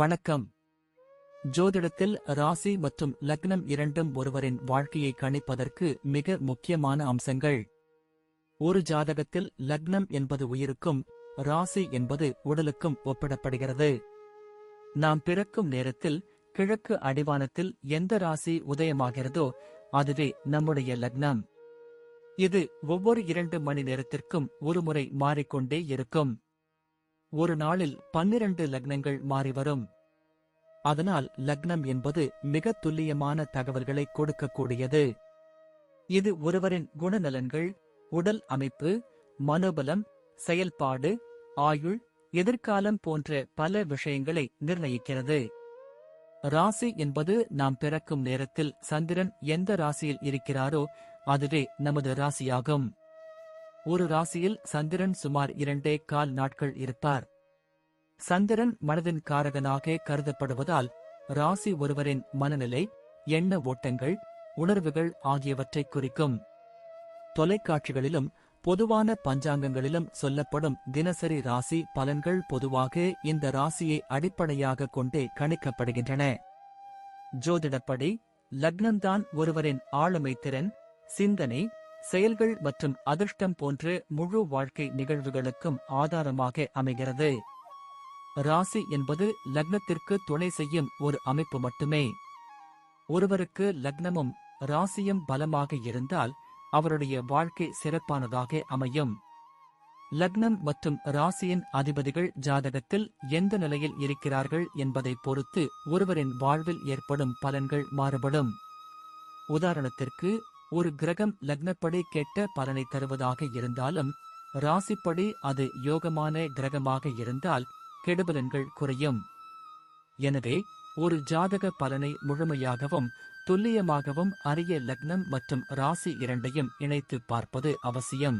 வணக்கம். ஜோதிடத்தில் ராசி மற்றும் லக்னம் இரண்டும் ஒருவரின் வாழ்க்கையை கணிப்பதற்கு மிக முக்கியமான அம்சங்கள். ஒரு ஜாதகத்தில் லக்னம் என்பது உயிருக்கும், ராசி என்பது உடலுக்கும் ஒப்பிடப்படுகிறது. நாம் பிறக்கும் நேரத்தில் கிழக்கு அடிவானத்தில் எந்த ராசி உதயமாகிறதோ அதுவே நம்முடைய லக்னம். இது ஒவ்வொரு 2 மணி நேரத்திற்கும் ஒருமுறை மாறிக்கொண்டே இருக்கும். ஒரு நாளில் 12 லக்னங்கள் மாறிவரும். அதனால் லக்னம் என்பது மிக துல்லியமான தகவல்களை கொடுக்கக்கூடியது. இது ஒருவரின் குணநலன்கள், உடல் அமைப்பு, மனோபலம், செயல்பாடு, ஆயுள், எதிர்காலம் போன்ற பல விஷயங்களை நிர்ணயிக்கிறது. ராசி என்பது நாம் பிறக்கும் நேரத்தில் சந்திரன் எந்த ராசியில் இருக்கிறாரோ அதுவே நமது ராசியாகும். ஒரு ராசியில் சந்திரன் சுமார் 2.25 நாட்கள் இருப்பார். சந்திரன் மனதின் காரகனாக கருதப்படுவதால் ராசி ஒருவரின் மனநிலை, எண்ண ஓட்டங்கள், உணர்வுகள் ஆகியவற்றை குறிக்கும். தொலைக்காட்சிகளிலும் பொதுவான பஞ்சாங்கங்களிலும் சொல்லப்படும் தினசரி ராசி பலன்கள் பொதுவாக இந்த ராசியை அடிப்படையாக கொண்டே கணிக்கப்படுகின்றன. ஜோதிடப்படி லக்னம்தான் ஒருவரின் ஆளுமை திறன், சிந்தனை, செயல்கள் மற்றும் அதிர்ஷ்டம் போன்ற முழு வாழ்க்கை நிகழ்வுகளுக்கும் ஆதாரமாக அமைகிறது. ராசி என்பது லக்னத்திற்கு துணை செய்யும் ஒரு அமைப்பு மட்டுமே. ஒருவருக்கு லக்னமும் ராசியும் பலமாக இருந்தால் அவருடைய வாழ்க்கை சிறப்பானதாக அமையும். லக்னம் மற்றும் ராசியின் அதிபதிகள் ஜாதகத்தில் எந்த நிலையில் இருக்கிறார்கள் என்பதை பொறுத்து ஒருவரின் வாழ்வில் ஏற்படும் பலன்கள் மாறுபடும். உதாரணத்திற்கு, ஒரு கிரகம் லக்னப்படி கெட்ட பலனை தருவதாக இருந்தாலும் ராசிப்படி அது யோகமான கிரகமாக இருந்தால் கெடுபலன்கள் குறையும். எனவே ஒரு ஜாதக பலனை முழுமையாகவும் துல்லியமாகவும் அறிய லக்னம் மற்றும் ராசி இரண்டையும் இணைத்து பார்ப்பது அவசியம்.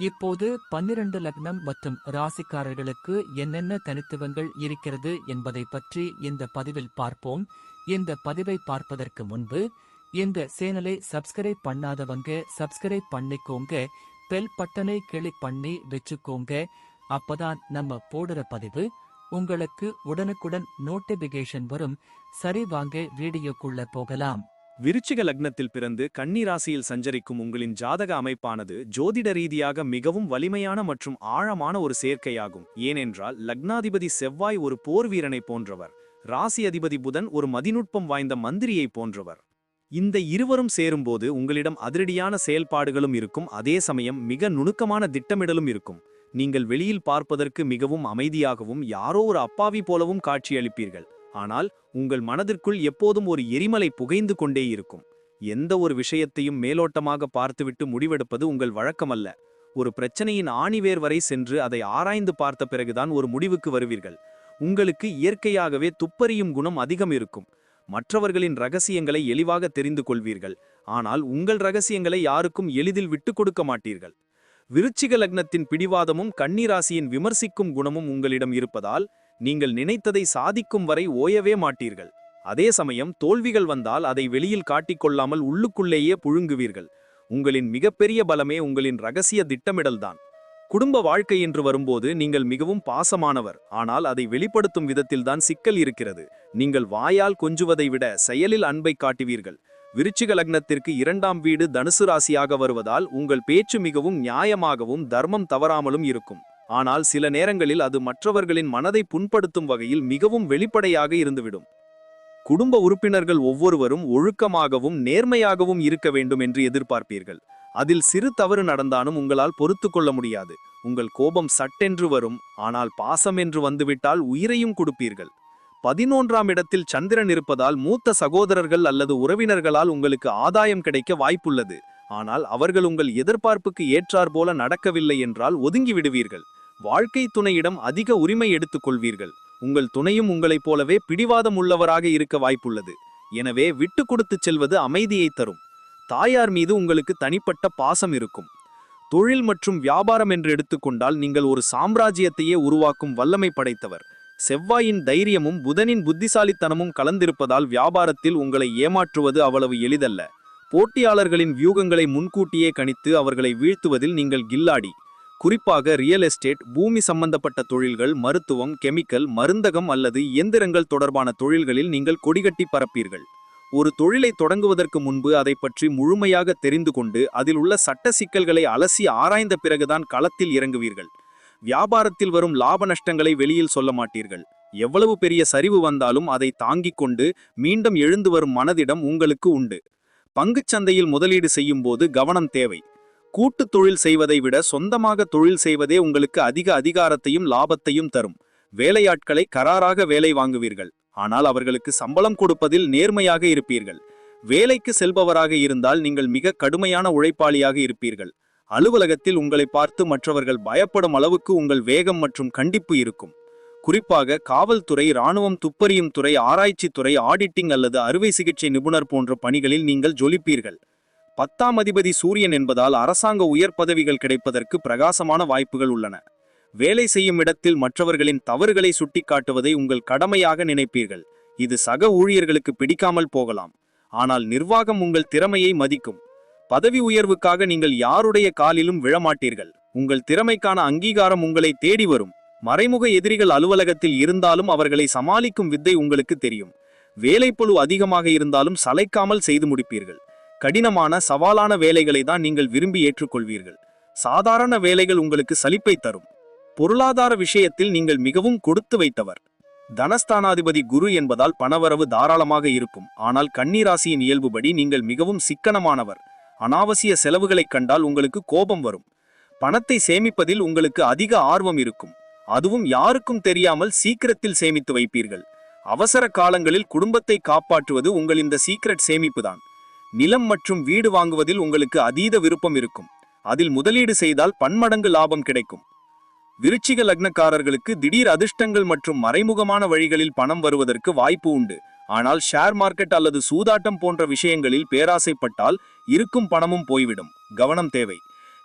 இப்போது 12 லக்னம் மற்றும் ராசிக்காரர்களுக்கு என்னென்ன தனித்துவங்கள் இருக்கிறது என்பதை பற்றி இந்த பதிவில் பார்ப்போம். இந்த பதிவை பார்ப்பதற்கு முன்பு இந்த சேனலை சப்ஸ்கிரைப் பண்ணாதவங்க சப்ஸ்கிரைப் பண்ணிக்கோங்க, பெல் பட்டனை கிளிக் பண்ணி வச்சுக்கோங்க. அப்பதான் நம்ம போடுற பதிவு உங்களுக்கு உடனுக்குடன் நோட்டிபிகேஷன் வரும். சரி, வாங்க வீடியோக்குள்ள போகலாம். விருச்சிக லக்னத்தில் பிறந்து கன்னி ராசியில் சஞ்சரிக்கும் உங்களின் ஜாதக அமைப்பானது ஜோதிட ரீதியாக மிகவும் வலிமையான மற்றும் ஆழமான ஒரு சேர்க்கையாகும். ஏனென்றால் லக்னாதிபதி செவ்வாய் ஒரு போர் வீரனை போன்றவர், ராசி அதிபதி புதன் ஒரு மதிநுட்பம் வாய்ந்த மந்திரியை போன்றவர். இந்த இருவரும் சேரும்போது உங்களிடம் அதிரடியான செயல்பாடுகளும் இருக்கும், அதே சமயம் மிக நுணுக்கமான திட்டமிடலும் இருக்கும். நீங்கள் வெளியில் பார்ப்பதற்கு மிகவும் அமைதியாகவும் யாரோ ஒரு அப்பாவி போலவும் காட்சியளிப்பீர்கள். ஆனால் உங்கள் மனதிற்குள் எப்போதும் ஒரு எரிமலை புகைந்து கொண்டே இருக்கும். எந்த ஒரு விஷயத்தையும் மேலோட்டமாக பார்த்துவிட்டு முடிவெடுப்பது உங்கள் வழக்கமல்ல. ஒரு பிரச்சனையின் ஆணிவேர் வரை சென்று அதை ஆராய்ந்து பார்த்த பிறகுதான் ஒரு முடிவுக்கு வருவீர்கள். உங்களுக்கு இயற்கையாகவே துப்பறியும் குணம் அதிகம் இருக்கும். மற்றவர்களின் ரகசியங்களை எளிவாக தெரிந்து கொள்வீர்கள். ஆனால் உங்கள் ரகசியங்களை யாருக்கும் எளிதில் விட்டுக் கொடுக்க மாட்டீர்கள். விருச்சிக லக்னத்தின் பிடிவாதமும் கன்னிராசியின் விமர்சிக்கும் குணமும் உங்களிடம் இருப்பதால் நீங்கள் நினைத்ததை சாதிக்கும் வரை ஓயவே மாட்டீர்கள். அதே சமயம் தோல்விகள் வந்தால் அதை வெளியில் காட்டிக்கொள்ளாமல் உள்ளுக்குள்ளேயே புழுங்குவீர்கள். உங்களின் மிகப்பெரிய பலமே உங்களின் ரகசிய திட்டமிடல்தான். குடும்ப வாழ்க்கை என்று வரும்போது நீங்கள் மிகவும் பாசமானவர், ஆனால் அதை வெளிப்படுத்தும் விதத்தில்தான் சிக்கல் இருக்கிறது. நீங்கள் வாயால் கொஞ்சுவதை விட செயலில் அன்பை காட்டுவீர்கள். விருச்சிக லக்னத்திற்கு 2ஆம் வீடு தனுசு ராசியாக வருவதால் உங்கள் பேச்சு மிகவும் நியாயமாகவும் தர்மம் தவறாமலும் இருக்கும். ஆனால் சில நேரங்களில் அது மற்றவர்களின் மனதை புண்படுத்தும் வகையில் மிகவும் வெளிப்படையாக இருந்துவிடும். குடும்ப உறுப்பினர்கள் ஒவ்வொருவரும் ஒழுக்கமாகவும் நேர்மையாகவும் இருக்க வேண்டும் என்று எதிர்பார்ப்பீர்கள். அதில் சிறு தவறு நடந்தாலும் உங்களால் பொறுத்து கொள்ள முடியாது. உங்கள் கோபம் சட்டென்று வரும், ஆனால் பாசம் என்று வந்துவிட்டால் உயிரையும் கொடுப்பீர்கள். 11ஆம் இடத்தில் சந்திரன் இருப்பதால் மூத்த சகோதரர்கள் அல்லது உறவினர்களால் உங்களுக்கு ஆதாயம் கிடைக்க வாய்ப்புள்ளது. ஆனால் அவர்கள் உங்கள் எதிர்பார்ப்புக்கு ஏற்றார் போல நடக்கவில்லை என்றால் ஒதுங்கி விடுவீர்கள். வாழ்க்கை துணையிடம் அதிக உரிமை எடுத்துக் கொள்வீர்கள். உங்கள் துணையும் உங்களைப் போலவே பிடிவாதம் உள்ளவராக இருக்க வாய்ப்புள்ளது. எனவே விட்டு கொடுத்து செல்வது அமைதியை தரும். தாயார் மீது உங்களுக்கு தனிப்பட்ட பாசம் இருக்கும். தொழில் மற்றும் வியாபாரம் என்று எடுத்துக்கொண்டால் நீங்கள் ஒரு சாம்ராஜ்யத்தையே உருவாக்கும் வல்லமை படைத்தவர். செவ்வாயின் தைரியமும் புதனின் புத்திசாலித்தனமும் கலந்திருப்பதால் வியாபாரத்தில் உங்களை ஏமாற்றுவது அவ்வளவு எளிதல்ல. போட்டியாளர்களின் வியூகங்களை முன்கூட்டியே கணித்து அவர்களை வீழ்த்துவதில் நீங்கள் கில்லாடி. குறிப்பாக ரியல் எஸ்டேட், பூமி சம்பந்தப்பட்ட தொழில்கள், மருத்துவம், கெமிக்கல், மருந்தகம் அல்லது இயந்திரங்கள் தொடர்பான தொழில்களில் நீங்கள் கொடிகட்டி பரப்பீர்கள். ஒரு தொழிலை தொடங்குவதற்கு முன்பு அதை பற்றி முழுமையாக தெரிந்து கொண்டு அதில் உள்ள சட்ட சிக்கல்களை அலசி ஆராய்ந்த பிறகுதான் களத்தில் இறங்குவீர்கள். வியாபாரத்தில் வரும் லாப நஷ்டங்களை வெளியில் சொல்ல மாட்டீர்கள். எவ்வளவு பெரிய சரிவு வந்தாலும் அதை தாங்கிக் கொண்டு மீண்டும் எழுந்து வரும் மனதிடம் உங்களுக்கு உண்டு. பங்குச் சந்தையில் முதலீடு செய்யும் போது கவனம் தேவை. கூட்டு தொழில் செய்வதை விட சொந்தமாக தொழில் செய்வதே உங்களுக்கு அதிக அதிகாரத்தையும் லாபத்தையும் தரும். வேலையாட்களை கராராக வேலை வாங்குவீர்கள், ஆனால் அவர்களுக்கு சம்பளம் கொடுப்பதில் நேர்மையாக இருப்பீர்கள். வேலைக்கு செல்பவராக இருந்தால் நீங்கள் மிக கடுமையான உழைப்பாளியாக இருப்பீர்கள். அலுவலகத்தில் உங்களை பார்த்து மற்றவர்கள் பயப்படும் அளவுக்கு உங்கள் வேகம் மற்றும் கண்டிப்பு இருக்கும். குறிப்பாக காவல்துறை, இராணுவம், துப்பறியும் துறை, ஆராய்ச்சித் துறை, ஆடிட்டிங் அல்லது அறுவை சிகிச்சை நிபுணர் போன்ற பணிகளில் நீங்கள் ஜொலிப்பீர்கள். 10ஆம் அதிபதி சூரியன் என்பதால் அரசாங்க உயர் பதவிகள் கிடைப்பதற்கு பிரகாசமான வாய்ப்புகள் உள்ளன. வேலை செய்யும் இடத்தில் மற்றவர்களின் தவறுகளை சுட்டிக்காட்டுவதை உங்கள் கடமையாக நினைப்பீர்கள். இது சக ஊழியர்களுக்கு பிடிக்காமல் போகலாம், ஆனால் நிர்வாகம் உங்கள் திறமையை மதிக்கும். பதவி உயர்வுக்காக நீங்கள் யாருடைய காலிலும் விழமாட்டீர்கள். உங்கள் திறமைக்கான அங்கீகாரம் உங்களை தேடி வரும். மறைமுக எதிரிகள் அலுவலகத்தில் இருந்தாலும் அவர்களை சமாளிக்கும் வித்தை உங்களுக்கு தெரியும். வேலைப்பளு அதிகமாக இருந்தாலும் சளைக்காமல் செய்து முடிப்பீர்கள். கடினமான சவாலான வேலைகளை தான் நீங்கள் விரும்பி ஏற்றுக்கொள்வீர்கள். சாதாரண வேலைகள் உங்களுக்கு சலிப்பை தரும். பொருளாதார விஷயத்தில் நீங்கள் மிகவும் கொடுத்து வைத்தவர். தனஸ்தானாதிபதி குரு என்பதால் பணவரவு தாராளமாக இருக்கும். ஆனால் கன்னி ராசியின் இயல்புபடி நீங்கள் மிகவும் சிக்கனமானவர். அனாவசிய செலவுகளைக் கண்டால் உங்களுக்கு கோபம் வரும். பணத்தை சேமிப்பதில் உங்களுக்கு அதிக ஆர்வம் இருக்கும். அதுவும் யாருக்கும் தெரியாமல் சீக்கிரத்தில் சேமித்து வைப்பீர்கள். அவசர காலங்களில் குடும்பத்தை காப்பாற்றுவது உங்கள் இந்த சீக்ரெட் சேமிப்புதான். நிலம் மற்றும் வீடு வாங்குவதில் உங்களுக்கு அதீத விருப்பம் இருக்கும். அதில் முதலீடு செய்தால் பன்மடங்கு லாபம் கிடைக்கும். விருச்சிக லக்னக்காரர்களுக்கு திடீர் அதிர்ஷ்டங்கள் மற்றும் மறைமுகமான வழிகளில் பணம் வருவதற்கு வாய்ப்பு உண்டு. ஆனால் ஷேர் மார்க்கெட் அல்லது சூதாட்டம் போன்ற விஷயங்களில் பேராசைப்பட்டால் இருக்கும் பணமும் போய்விடும். கவனம் தேவை.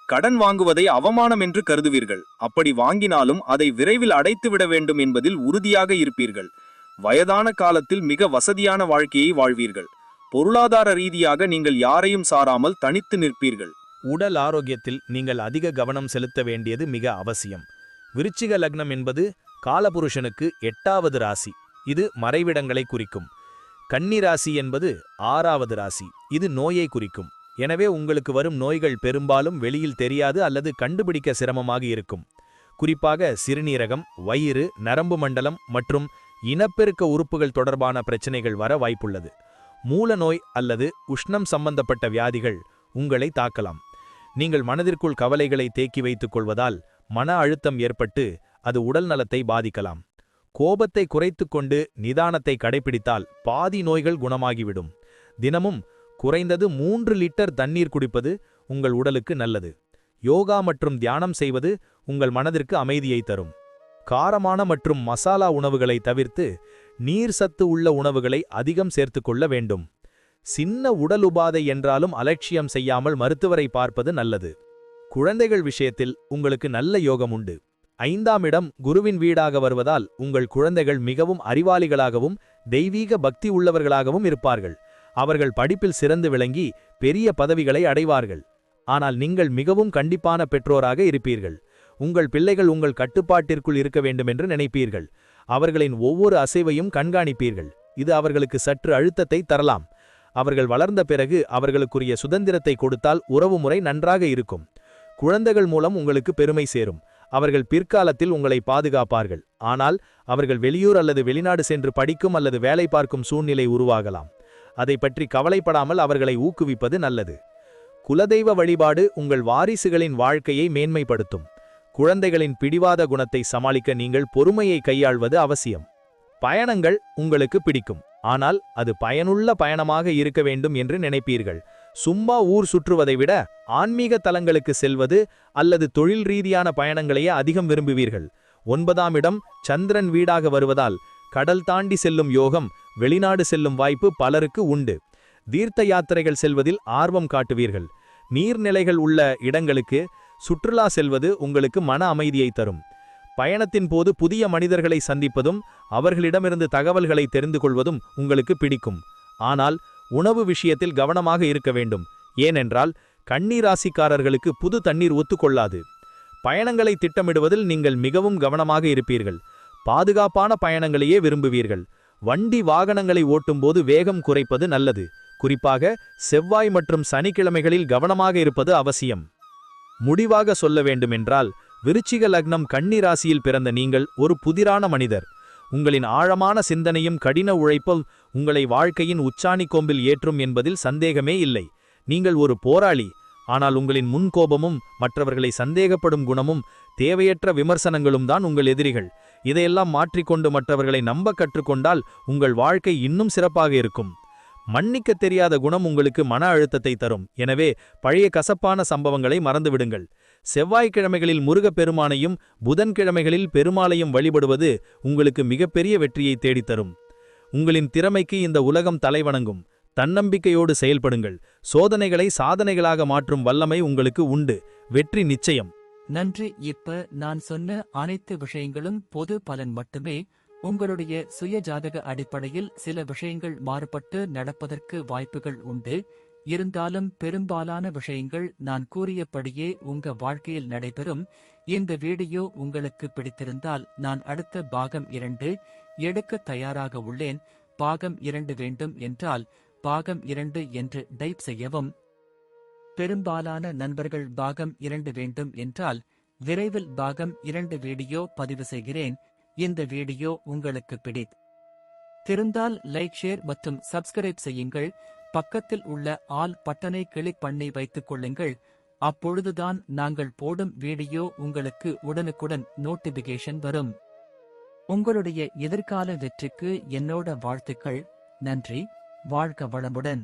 கடன் வாங்குவதை அவமானம் என்று கருதுவீர்கள். அப்படி வாங்கினாலும் அதை விரைவில் அடைத்துவிட வேண்டும் என்பதில் உறுதியாக இருப்பீர்கள். வயதான காலத்தில் மிக வசதியான வாழ்க்கையை வாழ்வீர்கள். பொருளாதார ரீதியாக நீங்கள் யாரையும் சாராமல் தனித்து நிற்பீர்கள். உடல் ஆரோக்கியத்தில் நீங்கள் அதிக கவனம் செலுத்த வேண்டியது மிக அவசியம். விருச்சிக லக்னம் என்பது காலபுருஷனுக்கு 8வது ராசி. இது மறைவிடங்களை குறிக்கும். கன்னி ராசி என்பது 6வது ராசி. இது நோயை குறிக்கும். எனவே உங்களுக்கு வரும் நோய்கள் பெரும்பாலும் வெளியில் தெரியாது அல்லது கண்டுபிடிக்க சிரமமாக இருக்கும். குறிப்பாக சிறுநீரகம், வயிறு, நரம்பு மண்டலம் மற்றும் இனப்பெருக்க உறுப்புகள் தொடர்பான பிரச்சனைகள் வர வாய்ப்புள்ளது. மூல நோய் அல்லது உஷ்ணம் சம்பந்தப்பட்ட வியாதிகள் உங்களை தாக்கலாம். நீங்கள் மனதிற்குள் கவலைகளை தேக்கி வைத்துக் கொள்வதால் மன அழுத்தம் ஏற்பட்டு அது உடல் நலத்தை பாதிக்கலாம். கோபத்தை குறைத்துக் கொண்டு நிதானத்தை கடைபிடித்தால் பாதி நோய்கள் குணமாகிவிடும். தினமும் குறைந்தது 3 லிட்டர் தண்ணீர் குடிப்பது உங்கள் உடலுக்கு நல்லது. யோகா மற்றும் தியானம் செய்வது உங்கள் மனதிற்கு அமைதியை தரும். காரமான மற்றும் மசாலா உணவுகளை தவிர்த்து நீர் சத்து உள்ள உணவுகளை அதிகம் சேர்த்துக்கொள்ள வேண்டும். சின்ன உடல் உபாதை என்றாலும் அலட்சியம் செய்யாமல் மருத்துவரை பார்ப்பது நல்லது. குழந்தைகள் விஷயத்தில் உங்களுக்கு நல்ல யோகம் உண்டு. 5ஆம் இடம் குருவின் வீடாக வருவதால் உங்கள் குழந்தைகள் மிகவும் அறிவாளிகளாகவும் தெய்வீக பக்தி உள்ளவர்களாகவும் இருப்பார்கள். அவர்கள் படிப்பில் சிறந்து விளங்கி பெரிய பதவிகளை அடைவார்கள். ஆனால் நீங்கள் மிகவும் கண்டிப்பான பெற்றோராக இருப்பீர்கள். உங்கள் பிள்ளைகள் உங்கள் கட்டுப்பாட்டிற்குள் இருக்க வேண்டும் என்று நினைப்பீர்கள். அவர்களின் ஒவ்வொரு அசைவையும் கண்காணிப்பீர்கள். இது அவர்களுக்கு சற்று அழுத்தத்தை தரலாம். அவர்கள் வளர்ந்த பிறகு அவர்களுக்குரிய சுதந்திரத்தை கொடுத்தால் உறவுமுறை நன்றாக இருக்கும். குழந்தைகள் மூலம் உங்களுக்கு பெருமை சேரும். அவர்கள் பிற்காலத்தில் உங்களை பாதுகாப்பார்கள். ஆனால் அவர்கள் வெளியூர் அல்லது வெளிநாடு சென்று படிக்கும் அல்லது வேலை பார்க்கும் சூழ்நிலை உருவாகலாம். அதை பற்றி கவலைப்படாமல் அவர்களை ஊக்குவிப்பது நல்லது. குலதெய்வ வழிபாடு உங்கள் வாரிசுகளின் வாழ்க்கையை மேன்மைப்படுத்தும். குழந்தைகளின் பிடிவாத குணத்தை சமாளிக்க நீங்கள் பொறுமையை கையாள்வது அவசியம். பயணங்கள் உங்களுக்கு பிடிக்கும், ஆனால் அது பயனுள்ள பயணமாக இருக்க வேண்டும் என்று நினைப்பீர்கள். சும்மா ஊர் சுற்றுவதை விட ஆன்மீக தலங்களுக்கு செல்வது அல்லது தொழில் ரீதியான பயணங்களையே அதிகம் விரும்புவீர்கள். 9ஆம் இடம் சந்திரன் வீடாக வருவதால் கடல் தாண்டி செல்லும் யோகம், வெளிநாடு செல்லும் வாய்ப்பு பலருக்கு உண்டு. தீர்த்த யாத்திரைகள் செல்வதில் ஆர்வம் காட்டுவீர்கள். நீர்நிலைகள் உள்ள இடங்களுக்கு சுற்றுலா செல்வது உங்களுக்கு மன அமைதியை தரும். பயணத்தின் போது புதிய மனிதர்களை சந்திப்பதும் அவர்களிடமிருந்து தகவல்களை தெரிந்து கொள்வதும் உங்களுக்கு பிடிக்கும். ஆனால் உணவு விஷயத்தில் கவனமாக இருக்க வேண்டும். ஏனென்றால் கன்னி ராசிக்காரர்களுக்கு புது தண்ணீர் ஒத்துக்கொள்ளாது. பயணங்களை திட்டமிடுவதில் நீங்கள் மிகவும் கவனமாக இருப்பீர்கள். பாதுகாப்பான பயணங்களையே விரும்புவீர்கள். வண்டி வாகனங்களை ஓட்டும்போது வேகம் குறைப்பது நல்லது. குறிப்பாக செவ்வாய் மற்றும் சனிக்கிழமைகளில் கவனமாக இருப்பது அவசியம். முடிவாக சொல்ல வேண்டுமென்றால், விருச்சிக லக்னம் கன்னி ராசியில் பிறந்த நீங்கள் ஒரு புதிரான மனிதர். உங்களின் ஆழமான சிந்தனையும் கடின உழைப்பும் உங்களை வாழ்க்கையின் உச்சாணி கொம்பில் ஏற்றும் என்பதில் சந்தேகமே இல்லை. நீங்கள் ஒரு போராளி. ஆனால் உங்களின் முன்கோபமும் மற்றவர்களை சந்தேகப்படும் குணமும் தேவையற்ற விமர்சனங்களும் தான் உங்கள் எதிரிகள். இதையெல்லாம் மாற்றிக்கொண்டு மற்றவர்களை நம்ப கற்றுக்கொண்டால் உங்கள் வாழ்க்கை இன்னும் சிறப்பாக இருக்கும். மன்னிக்க தெரியாத குணம் உங்களுக்கு மன அழுத்தத்தை தரும். எனவே பழைய கசப்பான சம்பவங்களை மறந்துவிடுங்கள். செவ்வாய்க்கிழமைகளில் முருகப்பெருமானையும் புதன்கிழமைகளில் பெருமாளையும் வழிபடுவது உங்களுக்கு மிகப்பெரிய வெற்றியை தேடித்தரும். உங்களின் திறமைக்கு இந்த உலகம் தலைவணங்கும். தன்னம்பிக்கையோடு செயல்படுங்கள். சோதனைகளை சாதனைகளாக மாற்றும் வல்லமை உங்களுக்கு உண்டு. வெற்றி நிச்சயம். நன்றி. இப்ப நான் சொன்ன அனைத்து விஷயங்களும் பொது பலன் மட்டுமே. உங்களுடைய சுய ஜாதக அடிப்படையில் சில விஷயங்கள் மாறுபட்டு நடப்பதற்கு வாய்ப்புகள் உண்டு. இருந்தாலும் பெரும்பாலான விஷயங்கள் நான் கூறியபடியே உங்க வாழ்க்கையில் நடைபெறும். இந்த வீடியோ உங்களுக்கு பிடித்திருந்தால் நான் அடுத்த பாகம் 2 எடுக்க தயாராக உள்ளேன். பாகம் 2 வேண்டும் என்றால் பாகம் 2 என்று டைப் செய்யவும். பெரும்பாலான நண்பர்கள் பாகம் 2 வேண்டும் என்றால் விரைவில் பாகம் 2 வீடியோ பதிவு செய்கிறேன். இந்த வீடியோ உங்களுக்கு பிடித்திருந்தால் லைக், ஷேர் மற்றும் சப்ஸ்கிரைப் செய்யுங்கள். பக்கத்தில் உள்ள ஆல் பட்டனை கிளிக் பண்ணி வைத்துக் கொள்ளுங்கள். அப்பொழுதுதான் நாங்கள் போடும் வீடியோ உங்களுக்கு உடனுக்குடன் நோட்டிபிகேஷன் வரும். உங்களுடைய எதிர்கால வெற்றிக்கு என்னோட வாழ்த்துக்கள். நன்றி. வாழ்க வளமுடன்.